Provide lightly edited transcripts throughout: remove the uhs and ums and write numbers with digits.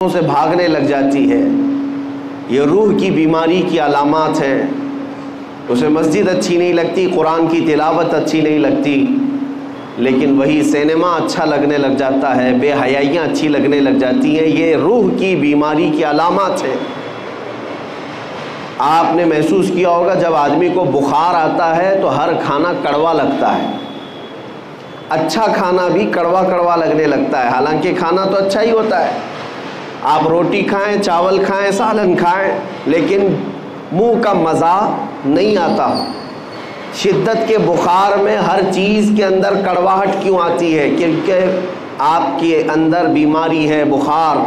سے بھاگنے لگ جاتی ہے۔ یہ روح کی بیماری کی علامات ہیں۔ اسے مسجد اچھی نہیں لگتی، قرآن کی تلاوت اچھی نہیں لگتی، لیکن وہی سینما اچھا لگنے لگ جاتا ہے، بے حیائیاں اچھی لگنے لگ جاتی ہیں۔ یہ روح کی بیماری کی علامات ہیں۔ آپ نے محسوس کیا ہوگا جب آدمی کو بخار آتا ہے تو ہر کھانا کڑوا لگتا ہے، اچھا کھانا بھی کڑوا کڑوا لگنے لگتا ہے، حالانکہ کھانا تو اچھا ہی ہوتا ہے۔ آپ روٹی کھائیں، چاول کھائیں، سالن کھائیں، لیکن منہ کا مزہ نہیں آتا۔ شدت کے بخار میں ہر چیز کے اندر کڑواہٹ کیوں آتی ہے؟ کیونکہ آپ کے اندر بیماری ہے، بخار۔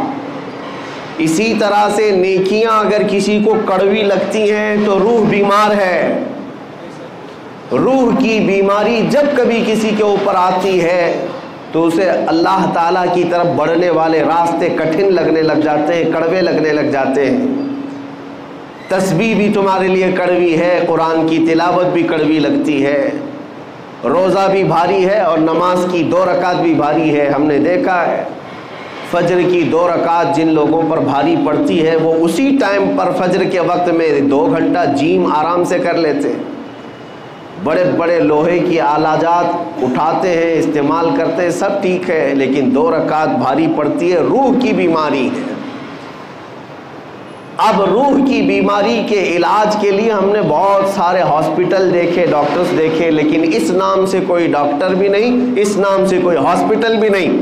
اسی طرح سے نیکیاں اگر کسی کو کڑوی لگتی ہیں تو روح بیمار ہے۔ روح کی بیماری جب کبھی کسی کے اوپر آتی ہے تو اسے اللہ تعالیٰ کی طرف بڑھنے والے راستے کٹھن لگنے لگ جاتے ہیں، کڑوے لگنے لگ جاتے ہیں۔ تسبیح بھی تمہارے لیے کڑوی ہے، قرآن کی تلاوت بھی کڑوی لگتی ہے، روزہ بھی بھاری ہے اور نماز کی 2 رکعت بھی بھاری ہے۔ ہم نے دیکھا ہے فجر کی 2 رکعت جن لوگوں پر بھاری پڑتی ہے وہ اسی ٹائم پر فجر کے وقت میں 2 گھنٹہ جیم آرام سے کر لیتے ہیں۔ بڑے بڑے لوہے کی آلہ جات اٹھاتے ہیں، استعمال کرتے ہیں، سب ٹھیک ہے، لیکن 2 رکعت بھاری پڑتی ہے، روح کی بیماری ہے۔ اب روح کی بیماری کے علاج کے لیے ہم نے بہت سارے ہاسپٹل دیکھے، ڈاکٹرز دیکھے، لیکن اس نام سے کوئی ڈاکٹر بھی نہیں، اس نام سے کوئی ہاسپٹل بھی نہیں۔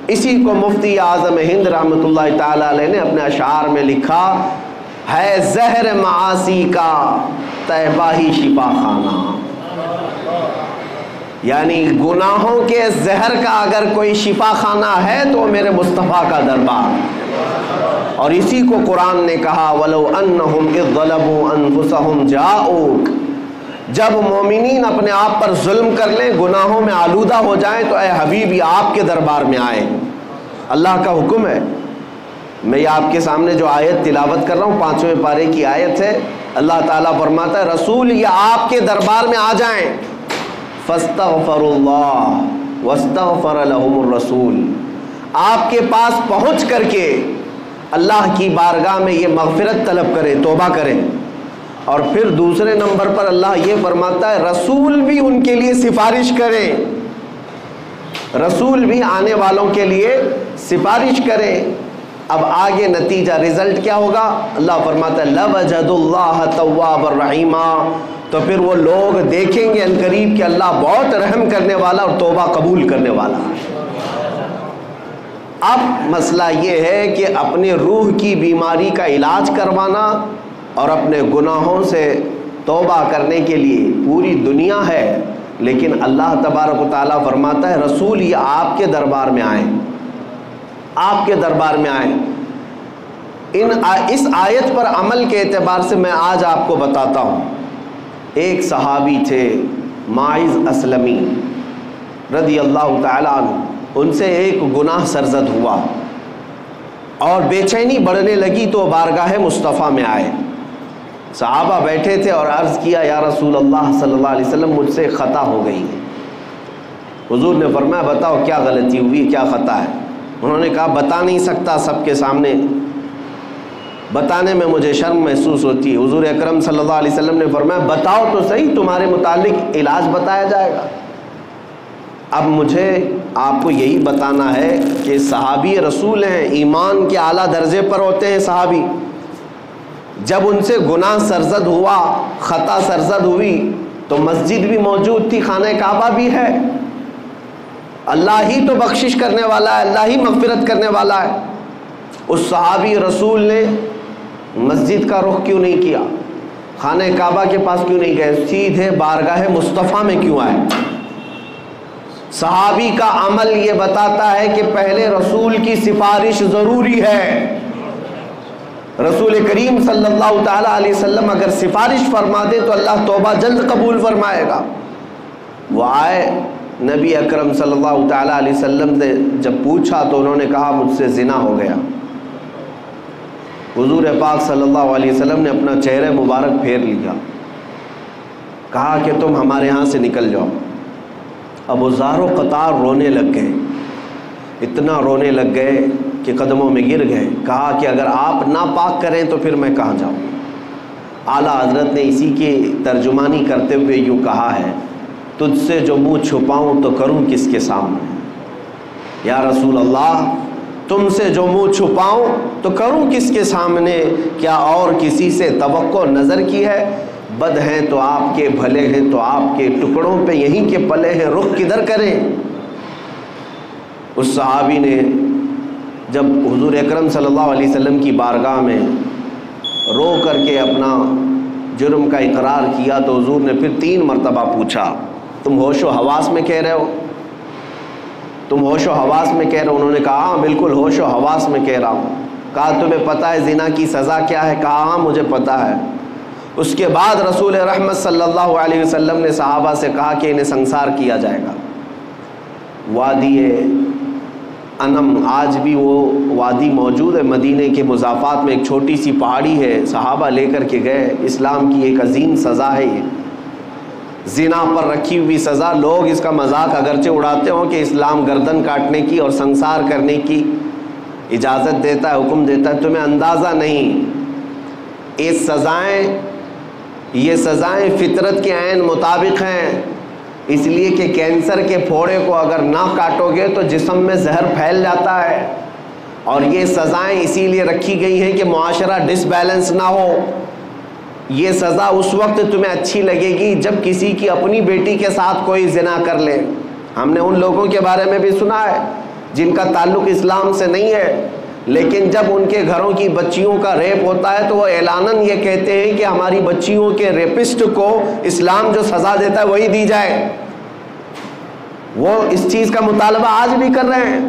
اسی کو مفتی اعظم ہند رحمۃ اللہ تعالی علیہ نے اپنے اشعار میں لکھا ہے، زہر معاصی کا طیبہ ہی شفا خانہ، یعنی گناہوں کے زہر کا اگر کوئی شفا خانہ ہے تو میرے مصطفیٰ کا دربار۔ اور اسی کو قرآن نے کہا، وَلَوْ أَنَّهُمْ إِذْ ظَلَمُوا أَنفُسَهُمْ جَاءُوكَ، جب مومنین اپنے آپ پر ظلم کر لیں، گناہوں میں آلودہ ہو جائیں تو اے حبیبی آپ کے دربار میں آئیں۔ اللہ کا حکم ہے۔ میں یہ آپ کے سامنے جو آیت تلاوت کر رہا ہوں 5ویں پارے کی آیت ہے، اللہ تعالیٰ فرماتا ہے رسول یہ آپ کے دربار میں آ جائیں، فَاسْتَغْفَرُوا اللَّهَ وَاسْتَغْفَرَ لَهُمُ الرَّسُولُ، آپ کے پاس پہنچ کر کے اللہ کی بارگاہ میں یہ مغفرت طلب کریں، توبہ کریں۔ اور پھر دوسرے نمبر پر اللہ یہ فرماتا ہے رسول بھی ان کے لیے سفارش کریں، رسول بھی آنے والوں کے لیے سفارش کریں۔ اب آگے نتیجہ رزلٹ کیا ہوگا؟ اللہ فرماتا ہے لَوَجَدُوا اللَّهَ تَوَّابًا رَحِيمًا، تو پھر وہ لوگ دیکھیں گے عنقریب کہ اللہ بہت رحم کرنے والا اور توبہ قبول کرنے والا ہے۔ اب مسئلہ یہ ہے کہ اپنے روح کی بیماری کا علاج کروانا اور اپنے گناہوں سے توبہ کرنے کے لیے پوری دنیا ہے، لیکن اللہ تبارک و تعالیٰ فرماتا ہے رسول یہ آپ کے دربار میں آئیں، آپ کے دربار میں آئیں۔ اس آیت پر عمل کے اعتبار سے میں آج آپ کو بتاتا ہوں۔ ایک صحابی تھے ماعز اسلمی رضی اللہ تعالیٰ عنہ، ان سے ایک گناہ سرزد ہوا اور بے چینی بڑھنے لگی تو بارگاہ مصطفیٰ میں آئے۔ صحابہ بیٹھے تھے اور عرض کیا یا رسول اللہ صلی اللہ علیہ وسلم مجھ سے خطا ہو گئی ہے۔ حضور نے فرمایا بتاؤ کیا غلطی ہوئی، کیا خطا ہے؟ انہوں نے کہا بتا نہیں سکتا سب کے سامنے، بتانے میں مجھے شرم محسوس ہوتی ہے۔ حضور اکرم صلی اللہ علیہ وسلم نے فرمایا بتاؤ تو صحیح، تمہارے متعلق علاج بتایا جائے گا۔ اب مجھے آپ کو یہی بتانا ہے کہ صحابی رسول ہیں، ایمان کے اعلیٰ درجے پر ہوتے ہیں صحابی، جب ان سے گناہ سرزد ہوا، خطا سرزد ہوئی تو مسجد بھی موجود تھی، خانہ کعبہ بھی ہے، اللہ ہی تو بخشش کرنے والا ہے، اللہ ہی مغفرت کرنے والا ہے۔ اس صحابی رسول نے مسجد کا رخ کیوں نہیں کیا، خانہ کعبہ کے پاس کیوں نہیں گئے، سیدھے بارگاہ مصطفیٰ میں کیوں آئے؟ صحابی کا عمل یہ بتاتا ہے کہ پہلے رسول کی سفارش ضروری ہے۔ رسول کریم صلی اللہ تعالیٰ علیہ وسلم اگر سفارش فرما دے تو اللہ توبہ جلد قبول فرمائے گا۔ وہ آئے، نبی اکرم صلی اللہ تعالیٰ علیہ وسلم نے جب پوچھا تو انہوں نے کہا مجھ سے زنا ہو گیا۔ حضور پاک صلی اللہ علیہ وسلم نے اپنا چہرہ مبارک پھیر لیا، کہا کہ تم ہمارے ہاں سے نکل جاؤ۔ اب وہ زار و قطار رونے لگ گئے، اتنا رونے لگ گئے کہ کے قدموں میں گر گئے. کہا کہ اگر آپ ناپاک کریں تو پھر میں کہاں جاؤں. اعلیٰ حضرت نے اسی کی ترجمانی کرتے ہوئے یوں کہا ہے, تجھ سے جو منہ چھپاؤں تو کروں کس کے سامنے. یا رسول اللہ, تم سے جو منہ چھپاؤں تو کروں کس کے سامنے؟ کیا اور کسی سے توقع نظر کی ہے؟ بد ہیں تو آپ کے, بھلے ہیں تو آپ کے, ٹکڑوں پہ یہیں کے پلے ہیں, رخ کدھر کریں؟ اس صحابی نے جب حضور اکرم صلی اللہ علیہ وسلم کی بارگاہ میں رو کر کے اپنا جرم کا اقرار کیا تو حضور نے پھر 3 مرتبہ پوچھا, تم ہوش و حواس میں کہہ رہے ہو؟ تم ہوش و حواس میں کہہ رہے ہو؟ انہوں نے کہا ہاں بالکل ہوش و حواس میں کہہ رہا ہوں. کہا تمہیں پتہ ہے زنا کی سزا کیا ہے؟ کہا ہاں مجھے پتہ ہے. اس کے بعد رسول رحمت صلی اللہ علیہ وسلم نے صحابہ سے کہا کہ انہیں سنسار کیا جائے گا. وادی انم, آج بھی وہ وادی موجود ہے مدینے کے مضافات میں, ایک چھوٹی سی پہاڑی ہے, صحابہ لے کر کے گئے. اسلام کی ایک عظیم سزا ہے یہ, زنا پر رکھی ہوئی سزا. لوگ اس کا مذاق اگرچہ اڑاتے ہوں کہ اسلام گردن کاٹنے کی اور سنسار کرنے کی اجازت دیتا ہے, حکم دیتا ہے, تمہیں اندازہ نہیں. یہ سزائیں فطرت کے عین مطابق ہیں, اس لیے کہ کینسر کے پھوڑے کو اگر نہ کاٹو گے تو جسم میں زہر پھیل جاتا ہے, اور یہ سزائیں اسی لیے رکھی گئی ہیں کہ معاشرہ ڈس بیلنس نہ ہو. یہ سزا اس وقت تمہیں اچھی لگے گی جب کسی کی اپنی بیٹی کے ساتھ کوئی زنا کر لے. ہم نے ان لوگوں کے بارے میں بھی سنا ہے جن کا تعلق اسلام سے نہیں ہے, لیکن جب ان کے گھروں کی بچیوں کا ریپ ہوتا ہے تو وہ اعلاناً یہ کہتے ہیں کہ ہماری بچیوں کے ریپسٹ کو اسلام جو سزا دیتا ہے وہی دی جائے. وہ اس چیز کا مطالبہ آج بھی کر رہے ہیں.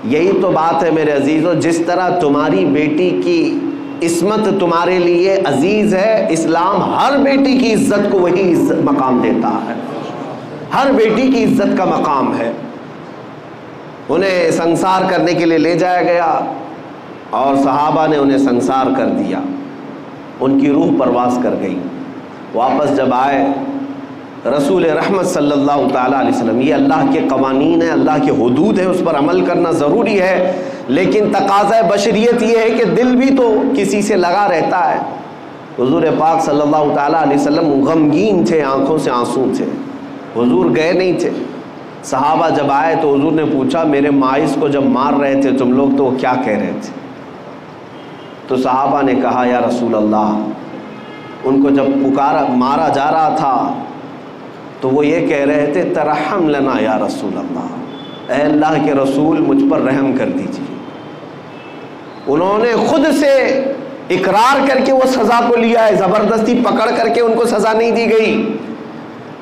یہی تو بات ہے میرے عزیزو, جس طرح تمہاری بیٹی کی عصمت تمہارے لیے عزیز ہے, اسلام ہر بیٹی کی عزت کو وہی مقام دیتا ہے. ہر بیٹی کی عزت کا مقام ہے. انہیں سنسار کرنے کے لیے لے جایا گیا اور صحابہ نے انہیں سنسار کر دیا. ان کی روح پرواز کر گئی. واپس جب آئے رسول رحمت صلی اللہ تعالیٰ علیہ وسلم, یہ اللہ کے قوانین ہیں, اللہ کے حدود ہیں, اس پر عمل کرنا ضروری ہے, لیکن تقاضۂ بشریت یہ ہے کہ دل بھی تو کسی سے لگا رہتا ہے. حضور پاک صلی اللہ تعالیٰ علیہ وسلم غمگین تھے, آنکھوں سے آنسو تھے. حضور گئے نہیں تھے. صحابہ جب آئے تو حضور نے پوچھا میرے مائز کو جب مار رہے تھے تم لوگ تو وہ کیا کہہ رہے تھے؟ تو صحابہ نے کہا یا رسول اللہ, ان کو جب مارا جا رہا تھا تو وہ یہ کہہ رہے تھے ترحم لنا یا رسول اللہ, اے اللہ کے رسول مجھ پر رحم کر دیجیے. انہوں نے خود سے اقرار کر کے وہ سزا کو لیا ہے, زبردستی پکڑ کر کے ان کو سزا نہیں دی گئی.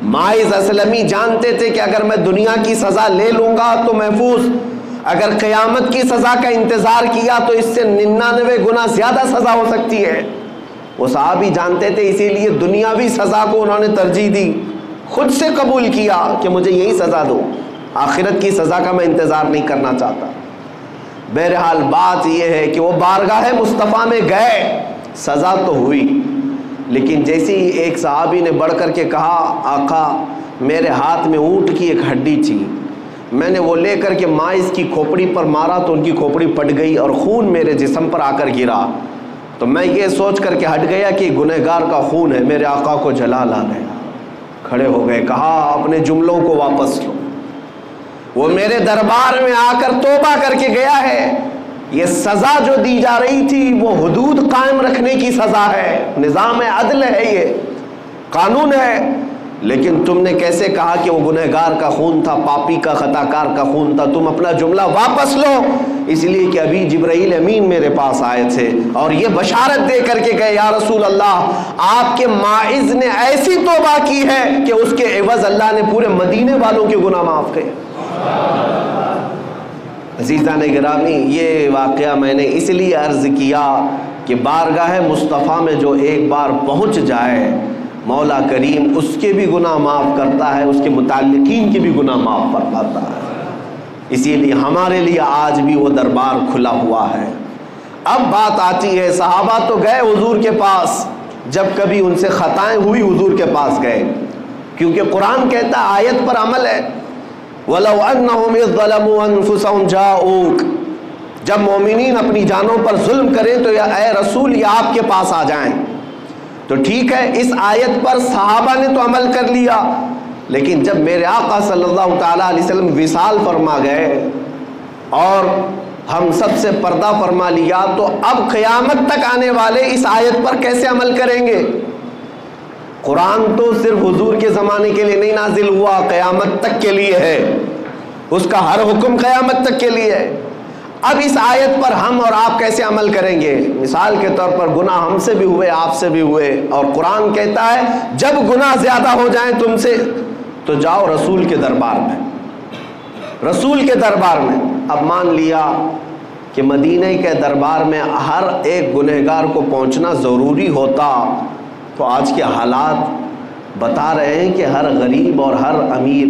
ماعز اسلمی جانتے تھے کہ اگر میں دنیا کی سزا لے لوں گا تو محفوظ, اگر قیامت کی سزا کا انتظار کیا تو اس سے 99 گنا زیادہ سزا ہو سکتی ہے. وہ صحابی جانتے تھے, اسی لیے دنیاوی سزا کو انہوں نے ترجیح دی, خود سے قبول کیا کہ مجھے یہی سزا دو, آخرت کی سزا کا میں انتظار نہیں کرنا چاہتا. بہرحال بات یہ ہے کہ وہ بارگاہ مصطفیٰ میں گئے, سزا تو ہوئی, لیکن جیسے ہی ایک صحابی نے بڑھ کر کے کہا آقا میرے ہاتھ میں اونٹ کی ایک ہڈی تھی, میں نے وہ لے کر کے مائز کی کھوپڑی پر مارا تو ان کی کھوپڑی پھٹ گئی اور خون میرے جسم پر آ کر گرا, تو میں یہ سوچ کر کے ہٹ گیا کہ گنہگار کا خون ہے. میرے آقا کو جلال آ گیا, کھڑے ہو گئے, کہا اپنے جملوں کو واپس لو. وہ میرے دربار میں آ کر توبہ کر کے گیا ہے. یہ سزا جو دی جا رہی تھی وہ حدود قائم رکھنے کی سزا ہے, نظام عدل ہے, یہ قانون ہے, لیکن تم نے کیسے کہا کہ وہ گنہگار کا خون تھا, پاپی کا, خطاکار کا خون تھا. تم اپنا جملہ واپس لو, اس لیے کہ ابھی جبرائیل امین میرے پاس آئے تھے اور یہ بشارت دے کر کے گئے یا رسول اللہ آپ کے ماعز نے ایسی توبہ کی ہے کہ اس کے عوض اللہ نے پورے مدینے والوں کے گناہ معاف کیے. عزیزان گرامی, یہ واقعہ میں نے اس لیے عرض کیا کہ بارگاہ مصطفیٰ میں جو ایک بار پہنچ جائے مولا کریم اس کے بھی گناہ معاف کرتا ہے, اس کے متعلقین کے بھی گناہ معاف فرماتا ہے. اسی لیے ہمارے لیے آج بھی وہ دربار کھلا ہوا ہے. اب بات آتی ہے, صحابہ تو گئے حضور کے پاس, جب کبھی ان سے خطائیں ہوئی حضور کے پاس گئے, کیونکہ قرآن کہتا ہے آیت پر عمل ہے. وَلَوْ أَنَّهُمْ إِذْ ظَلَمُوا أَنفُسَهُمْ جَاءُوكَ جب مومنین اپنی جانوں پر ظلم کریں تو یا اے رسول یہ آپ کے پاس آ جائیں. تو ٹھیک ہے، اس آیت پر صحابہ نے تو عمل کر لیا، لیکن جب میرے آقا صلی اللہ تعالیٰ علیہ وسلم وصال فرما گئے اور ہم سب سے پردہ فرما لیا، تو اب قیامت تک آنے والے اس آیت پر کیسے عمل کریں گے؟ قرآن تو صرف حضور کے زمانے کے لیے نہیں نازل ہوا، قیامت تک کے لیے ہے، اس کا ہر حکم قیامت تک کے لیے ہے. اب اس آیت پر ہم اور آپ کیسے عمل کریں گے؟ مثال کے طور پر گناہ ہم سے بھی ہوئے، آپ سے بھی ہوئے، اور قرآن کہتا ہے جب گناہ زیادہ ہو جائیں تم سے تو جاؤ رسول کے دربار میں، رسول کے دربار میں. اب مان لیا کہ مدینہ کے دربار میں ہر ایک گنہگار کو پہنچنا ضروری ہوتا، تو آج کے حالات بتا رہے ہیں کہ ہر غریب اور ہر امیر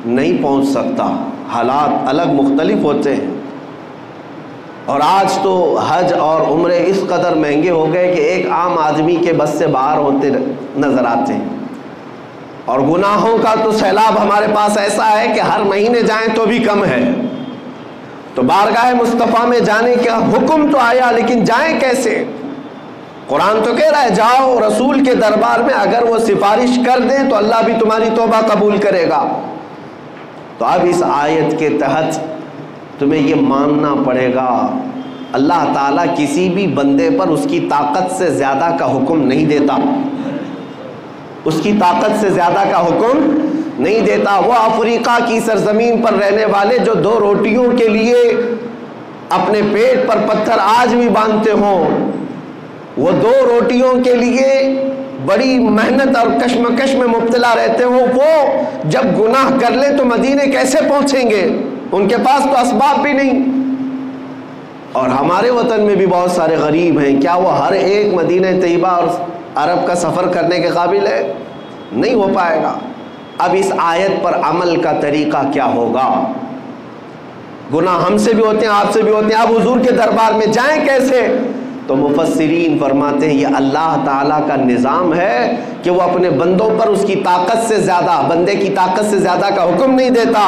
نہیں پہنچ سکتا، حالات الگ مختلف ہوتے ہیں. اور آج تو حج اور عمرے اس قدر مہنگے ہو گئے کہ ایک عام آدمی کے بس سے باہر ہوتے نظر آتے ہیں. اور گناہوں کا تو سیلاب ہمارے پاس ایسا ہے کہ ہر مہینے جائیں تو بھی کم ہے. تو بارگاہ مصطفیٰ میں جانے کا حکم تو آیا، لیکن جائیں کیسے؟ قرآن تو کہہ رہا ہے جاؤ رسول کے دربار میں، اگر وہ سفارش کر دیں تو اللہ بھی تمہاری توبہ قبول کرے گا. تو اب اس آیت کے تحت تمہیں یہ ماننا پڑے گا اللہ تعالیٰ کسی بھی بندے پر اس کی طاقت سے زیادہ کا حکم نہیں دیتا، اس کی طاقت سے زیادہ کا حکم نہیں دیتا. وہ افریقہ کی سرزمین پر رہنے والے جو 2 روٹیوں کے لیے اپنے پیٹ پر پتھر آج بھی باندھتے ہوں، وہ 2 روٹیوں کے لیے بڑی محنت اور کشمکش میں مبتلا رہتے ہوں، وہ جب گناہ کر لیں تو مدینے کیسے پہنچیں گے؟ ان کے پاس تو اسباب بھی نہیں. اور ہمارے وطن میں بھی بہت سارے غریب ہیں، کیا وہ ہر ایک مدینہ طیبہ اور عرب کا سفر کرنے کے قابل ہے؟ نہیں ہو پائے گا. اب اس آیت پر عمل کا طریقہ کیا ہوگا؟ گناہ ہم سے بھی ہوتے ہیں، آپ سے بھی ہوتے ہیں، اب حضور کے دربار میں جائیں کیسے؟ تو مفسرین فرماتے ہیں یہ اللہ تعالیٰ کا نظام ہے کہ وہ اپنے بندوں پر اس کی طاقت سے زیادہ، بندے کی طاقت سے زیادہ کا حکم نہیں دیتا.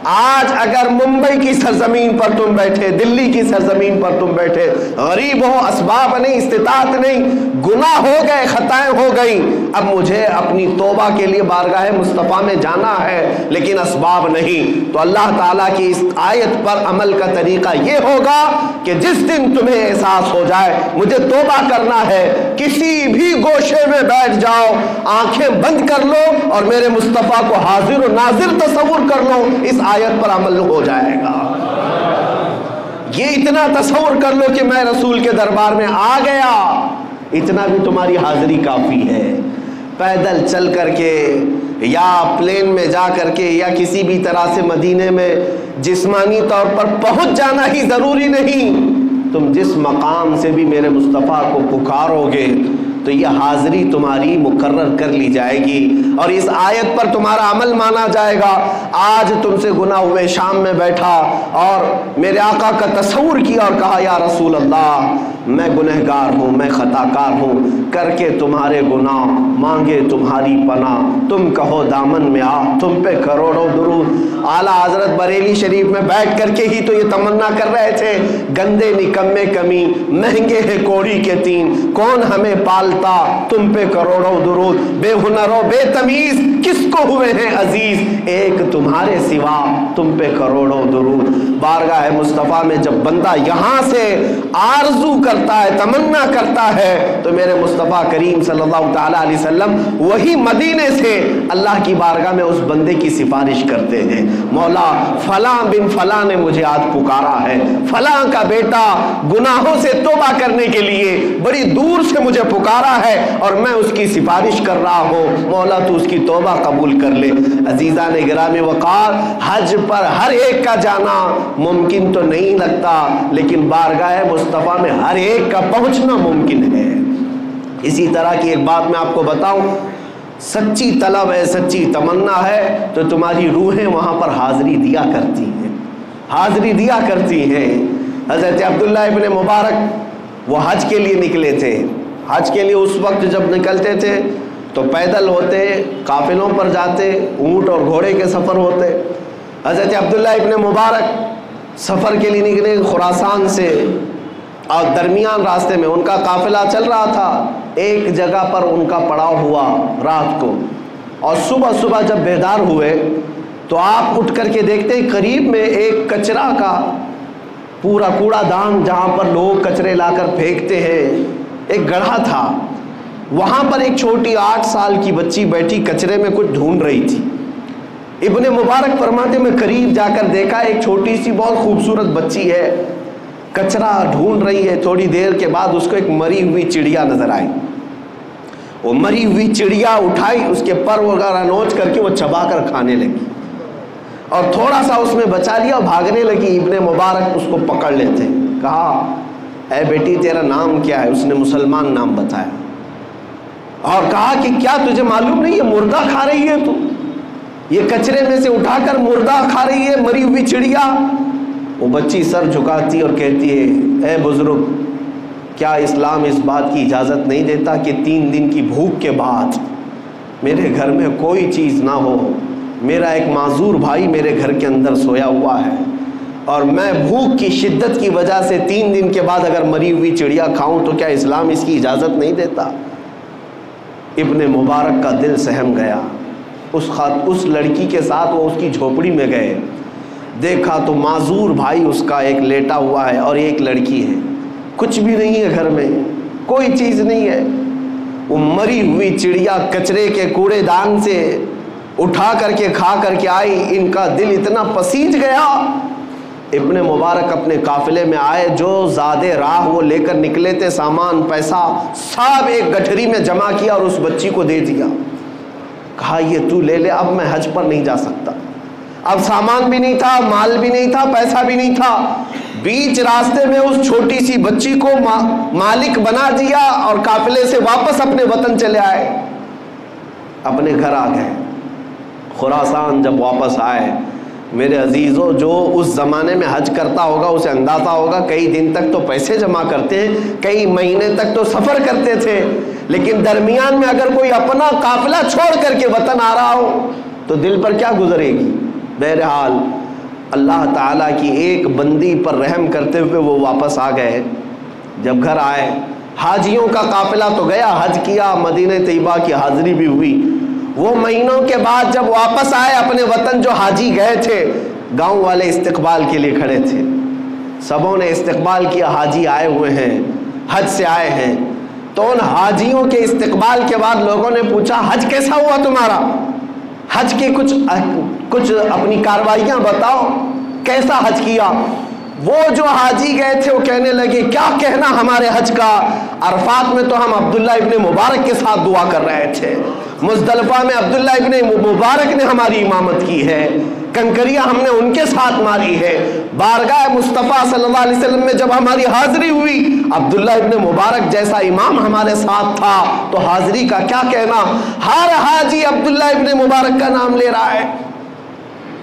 آج اگر ممبئی کی سرزمین پر تم بیٹھے، دلی کی سرزمین پر تم بیٹھے، غریب ہو، اسباب نہیں، استطاعت نہیں، گناہ ہو گئے، خطائیں ہو گئیں، اب مجھے اپنی توبہ کے لیے بارگاہ مصطفیٰ میں جانا ہے لیکن اسباب نہیں، تو اللہ تعالیٰ کی اس آیت پر عمل کا طریقہ یہ ہوگا کہ جس دن تمہیں احساس ہو جائے مجھے توبہ کرنا ہے، کسی بھی گوشے میں بیٹھ جاؤ، آنکھیں بند کر لو اور میرے مصطفیٰ کو حاضر و ناظر تصور کر لو، اس آیت پر عمل ہو جائے گا. یہ اتنا تصور کر لو کہ میں رسول کے دربار میں آ گیا، اتنا بھی تمہاری حاضری کافی ہے. پیدل چل کر کے یا پلین میں جا کر کے یا کسی بھی طرح سے مدینے میں جسمانی طور پر پہنچ جانا ہی ضروری نہیں. تم جس مقام سے بھی میرے مصطفیٰ کو پکارو گے تو یہ حاضری تمہاری مقرر کر لی جائے گی اور اس آیت پر تمہارا عمل مانا جائے گا. آج تم سے گناہ ہوئے، شام میں بیٹھا اور میرے آقا کا تصور کیا اور کہا یا رسول اللہ میں گنہگار ہوں، میں خطا کار ہوں، کر کے تمہارے گناہ مانگے تمہاری پناہ، تم کہو دامن میں آ، تم پہ کروڑوں درود. اعلیٰ حضرت بریلی شریف میں بیٹھ کر کے ہی تو یہ تمنا کر رہے تھے، گندے نکمے کمی، مہنگے ہیں کوڑی کے تین، کون ہمیں پالتا، تم پہ کروڑوں درود، بے ہنر و بے تمیز کس کو ہوئے ہیں عزیز، ایک تمہارے سوا تم پہ کروڑوں درود. بارگاہ مصطفیٰ میں جب بندہ یہاں سے آرزو کرتا ہے، تمنا کرتا ہے، تو میرے مصطفیٰ کریم صلی اللہ تعالیٰ علیہ وسلم وہی مدینے سے اللہ کی بارگاہ میں اس بندے کی سفارش کرتے ہیں، مولا فلاں بن فلاں نے مجھے آج پکارا ہے، فلاں کا بیٹا گناہوں سے توبہ کرنے کے لیے بڑی دور سے مجھے پکارا ہے اور میں اس کی سفارش کر رہا ہوں، مولا تو اس کی توبہ قبول کر لے. عزیزان گرامی وقار، حج پر ہر ایک کا جانا ممکن تو نہیں لگتا، لیکن بارگاہ مصطفیٰ میں ہر ایک کا پہنچنا ممکن ہے. اسی طرح کی ایک بات میں آپ کو بتاؤں، سچی طلب ہے، سچی تمنا ہے تو تمہاری روحیں وہاں پر حاضری دیا کرتی ہیں، حاضری دیا کرتی ہیں. حضرت عبداللہ ابن مبارک وہ حج کے لیے نکلے تھے. حج کے لیے اس وقت جب نکلتے تھے تو پیدل ہوتے، قافلوں پر جاتے، اونٹ اور گھوڑے کے سفر ہوتے. حضرت عبداللہ ابن مبارک سفر کے لیے نکلے خراسان سے، اور درمیان راستے میں ان کا قافلہ چل رہا تھا، ایک جگہ پر ان کا پڑاؤ ہوا رات کو، اور صبح صبح جب بیدار ہوئے تو آپ اٹھ کر کے دیکھتے ہیں قریب میں ایک کچرا کا پورا کوڑا دان جہاں پر لوگ کچرے لا کر پھینکتے ہیں، ایک گڑھا تھا، وہاں پر ایک چھوٹی 8 سال کی بچی بیٹھی کچرے میں کچھ ڈھونڈ رہی تھی۔ ابن مبارک فرماتے میں قریب جا کر دیکھا ایک چھوٹی سی بہت خوبصورت بچی ہے، کچرا ڈھونڈ رہی ہے۔ تھوڑی دیر کے بعد اس کو ایک مری ہوئی چڑیا نظر آئی، وہ مری ہوئی چڑیا اٹھائی، اس کے پر وغیرہ نوچ کر کے وہ چبا کر کھانے لگی، اور تھوڑا سا اس میں بچا لیا اور بھاگنے لگی۔ ابن مبارک اس کو پکڑ لیتے، کہا اے بیٹی تیرا نام کیا ہے؟ اس نے مسلمان نام بتایا، اور کہا کہ کیا تجھے معلوم نہیں یہ مردہ کھا رہی ہے؟ تو یہ کچرے میں سے اٹھا کر مردہ کھا رہی ہے، مری ہوئی چڑیا۔ وہ بچی سر جھکاتی اور کہتی ہے اے بزرگ، کیا اسلام اس بات کی اجازت نہیں دیتا کہ 3 دن کی بھوک کے بعد میرے گھر میں کوئی چیز نہ ہو؟ میرا ایک معذور بھائی میرے گھر کے اندر سویا ہوا ہے، اور میں بھوک کی شدت کی وجہ سے 3 دن کے بعد اگر مری ہوئی چڑیا کھاؤں تو کیا اسلام اس کی اجازت نہیں دیتا؟ ابن مبارک کا دل سہم گیا۔ اس لڑکی کے ساتھ وہ اس کی جھوپڑی میں گئے، دیکھا تو معذور بھائی اس کا ایک لیٹا ہوا ہے اور ایک لڑکی ہے، کچھ بھی نہیں ہے گھر میں، کوئی چیز نہیں ہے۔ وہ مری ہوئی چڑیا کچرے کے کوڑے دان سے اٹھا کر کے کھا کر کے آئی، ان کا دل اتنا پسیج گیا۔ ابن مبارک اپنے قافلے میں آئے، جو زادے راہ وہ لے کر نکلے تھے، سامان پیسہ سب ایک گٹھری میں جمع کیا اور اس بچی کو دے دیا، کہا یہ تو لے لے، اب میں حج پر نہیں جا سکتا۔ اب سامان بھی نہیں تھا، مال بھی نہیں تھا، پیسہ بھی نہیں تھا، بیچ راستے میں اس چھوٹی سی بچی کو مالک بنا دیا اور قافلے سے واپس اپنے وطن چلے آئے، اپنے گھر آ گئے۔ خراسان جب واپس آئے، میرے عزیزوں، جو اس زمانے میں حج کرتا ہوگا اسے اندازہ ہوگا کئی دن تک تو پیسے جمع کرتے ہیں، کئی مہینے تک تو سفر کرتے تھے، لیکن درمیان میں اگر کوئی اپنا قافلہ چھوڑ کر کے وطن آ رہا ہو تو دل پر کیا گزرے گی؟ بہرحال اللہ تعالیٰ کی ایک بندی پر رحم کرتے ہوئے وہ واپس آ گئے۔ جب گھر آئے، حاجیوں کا قافلہ تو گیا، حج کیا، مدینہ طیبہ کی حاضری بھی ہوئی۔ وہ مہینوں کے بعد جب واپس آئے اپنے وطن، جو حاجی گئے تھے، گاؤں والے استقبال کے لیے کھڑے تھے، سبوں نے استقبال کیا، حاجی آئے ہوئے ہیں، حج سے آئے ہیں۔ تو ان حاجیوں کے استقبال کے بعد لوگوں نے پوچھا حج کیسا ہوا تمہارا؟ حج کے کچھ اپنی کاروائیاں بتاؤ، کیسا حج کیا؟ وہ جو حاجی گئے تھے وہ کہنے لگے کیا کہنا ہمارے حج کا، عرفات میں تو ہم عبداللہ ابن مبارک کے ساتھ دعا کر رہے تھے، مزدلفہ میں عبداللہ ابن مبارک نے ہماری امامت کی ہے، کنکریاں ہم نے ان کے ساتھ ماری ہے، بارگاہ مصطفیٰ صلی اللہ علیہ وسلم میں جب ہماری حاضری ہوئی عبداللہ ابن مبارک جیسا امام ہمارے ساتھ تھا، تو حاضری کا کیا کہنا؟ ہر حاجی عبداللہ ابن مبارک کا نام لے رہا ہے۔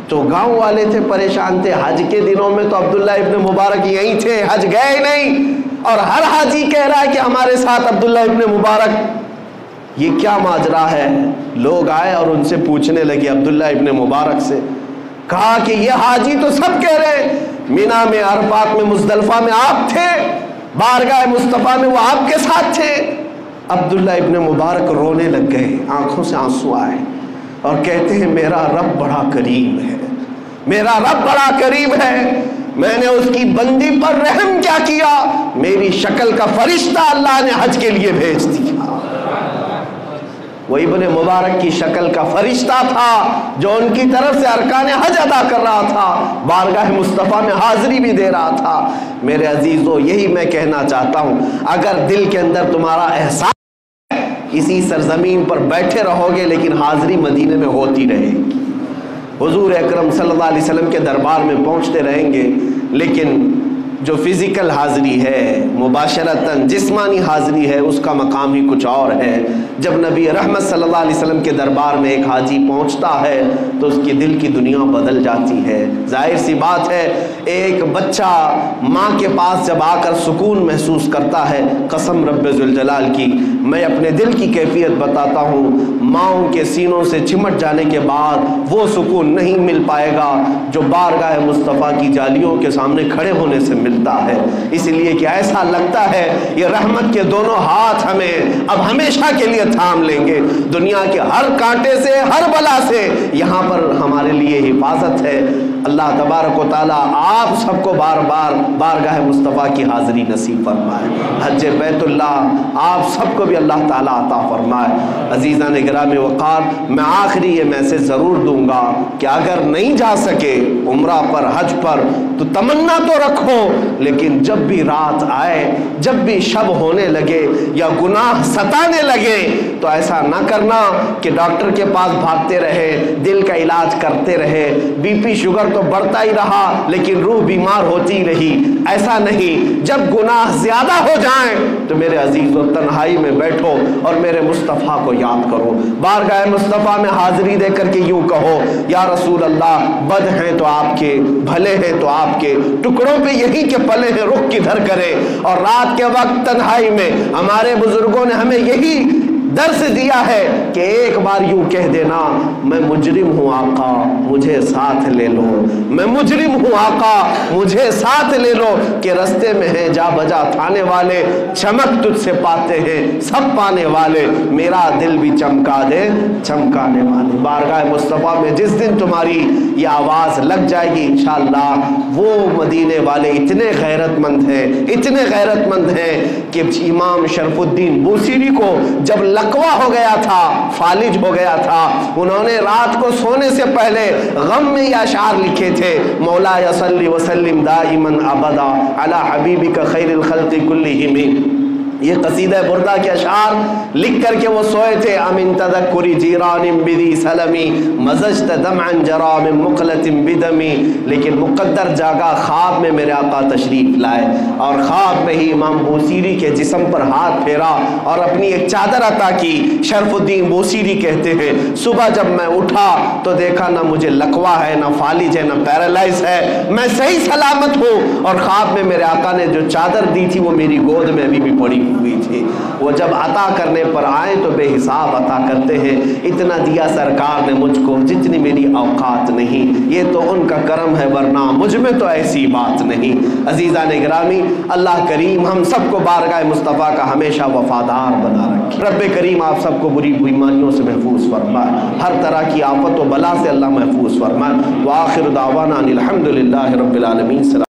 تو گاؤں والے تھے پریشان تھے، حج کے دنوں میں تو عبداللہ ابن مبارک یہیں تھے، حج گئے نہیں، اور ہر حاجی کہہ رہا ہے کہ ہمارے ساتھ عبداللہ ابن مبارک، یہ کیا ماجرا ہے؟ لوگ آئے اور ان سے پوچھنے لگے عبداللہ ابن مبارک سے، کہا کہ یہ حاجی تو سب کہہ رہے ہیں مینا میں، عرفات میں، مزدلفہ میں آپ تھے، بارگاہ مصطفیٰ میں وہ آپ کے ساتھ تھے۔ عبداللہ ابن مبارک رونے لگ گئے، آنکھوں سے آنسو آئے، اور کہتے ہیں میرا رب بڑا کریم ہے، میرا رب بڑا کریم ہے، میں نے اس کی بندی پر رحم کیا کیا، میری شکل کا فرشتہ اللہ نے حج کے لیے بھیج دیا۔ وہ ابن مبارک کی شکل کا فرشتہ تھا جو ان کی طرف سے ارکان حج ادا کر رہا تھا، بارگاہ مصطفیٰ میں حاضری بھی دے رہا تھا۔ میرے عزیزو، یہی میں کہنا چاہتا ہوں، اگر دل کے اندر تمہارا احساس اسی سرزمین پر بیٹھے رہو گے لیکن حاضری مدینے میں ہوتی رہے گی، حضور اکرم صلی اللہ علیہ وسلم کے دربار میں پہنچتے رہیں گے، لیکن جو فزیکل حاضری ہے، مباشرتاً جسمانی حاضری ہے، اس کا مقام ہی کچھ اور ہے۔ جب نبی رحمت صلی اللہ علیہ وسلم کے دربار میں ایک حاجی پہنچتا ہے تو اس کی دل کی دنیا بدل جاتی ہے۔ ظاہر سی بات ہے، ایک بچہ ماں کے پاس جب آ کر سکون محسوس کرتا ہے، قسم رب ذوالجلال کی میں اپنے دل کی کیفیت بتاتا ہوں، ماؤں کے سینوں سے چمٹ جانے کے بعد وہ سکون نہیں مل پائے گا جو بارگاہ مصطفیٰ کی جالیوں کے سامنے کھڑے ہونے سے ملتا ہے۔ اس لیے کہ ایسا لگتا ہے یہ رحمت کے دونوں ہاتھ ہمیں اب ہمیشہ کے لیے تھام لیں گے، دنیا کے ہر کانٹے سے، ہر بلا سے یہاں پر ہمارے لیے حفاظت ہے۔ اللہ تبارک و تعالیٰ آپ سب کو بار بار بارگاہ مصطفیٰ کی حاضری نصیب فرمائے۔ حج بیت اللہ آپ سب کو بھی اللہ تعالیٰ عطا فرمائے۔ عزیزان گرامی وقار، میں آخری یہ میسج ضرور دوں گا کہ اگر نہیں جا سکے عمرہ پر، حج پر، تو تمنا تو رکھو، لیکن جب بھی رات آئے، جب بھی شب ہونے لگے یا گناہ ستانے لگے تو ایسا نہ کرنا کہ ڈاکٹر کے پاس بھاگتے رہے، دل کا علاج کرتے رہے، بی پی شوگر تو بڑھتا ہی رہا لیکن روح بیمار ہوتی رہی۔ ایسا نہیں، جب گناہ زیادہ ہو جائیں تو میرے عزیزو تنہائی میں بیٹھو اور میرے مصطفیٰ کو یاد کرو، بارگاہ مصطفیٰ میں حاضری دے کر کے یوں کہو، یا رسول اللہ بد ہیں تو آپ کے، بھلے ہیں تو آپ کے، ٹکڑوں پہ یہی کہ پلے ہیں، رخ کدھر کرے۔ اور رات کے وقت تنہائی میں ہمارے بزرگوں نے ہمیں یہی درس دیا ہے کہ ایک بار یوں کہہ دینا، میں مجرم ہوں آقا مجھے ساتھ لے لو، میں مجرم ہوں آقا مجھے ساتھ لے لو، کہ رستے میں ہیں جا بجا تھانے والے، چمک تجھ سے پاتے ہیں سب پانے والے، میرا دل بھی چمکا دے چمکانے والے۔ بارگاہ مصطفیٰ میں جس دن تمہاری یہ آواز لگ جائے گی انشاءاللہ، وہ مدینے والے اتنے غیرت مند ہیں، اتنے غیرت مند ہیں کہ امام شرف الدین بوسیری کو جب لقوہ ہو گیا تھا، فالج ہو گیا تھا، انہوں نے رات کو سونے سے پہلے غم میں یہ اشعار لکھے تھے، مولا صلی وسلم دائما ابدا علی حبیبک خیر الخلق کلہم۔ یہ قصیدہ بردہ کے اشعار لکھ کر کے وہ سوئے تھے، امن تذکری جیران بدی سلمی مزجت دمعا جرا من مقلت بدمی، لیکن مقدر جاگا، خواب میں میرے آقا تشریف لائے اور خواب میں ہی امام بوسیری کے جسم پر ہاتھ پھیرا اور اپنی ایک چادر عطا کی۔ شرف الدین بوسیری کہتے ہیں صبح جب میں اٹھا تو دیکھا نہ مجھے لقوہ ہے، نہ فالج ہے، نہ پیرالائز ہے، میں صحیح سلامت ہوں، اور خواب میں میرے آقا نے جو چادر دی تھی وہ میری گود میں ابھی بھی پڑی ہوئی تھی۔ وہ جب عطا کرنے پر آئے تو بے حساب عطا کرتے ہیں، اتنا دیا سرکار نے مجھ کو جتنی میری اوقات نہیں، یہ تو ان کا کرم ہے ورنہ مجھ میں تو ایسی بات نہیں۔ عزیزان گرامی، اللہ کریم ہم سب کو بارگاہ مصطفیٰ کا ہمیشہ وفادار بنا رکھے۔ رب کریم آپ سب کو بری بیماریوں سے محفوظ فرمائے، ہر طرح کی آفت و بلا سے اللہ محفوظ فرمائے۔ وآخر دعوانا الحمدللہ رب العالمین۔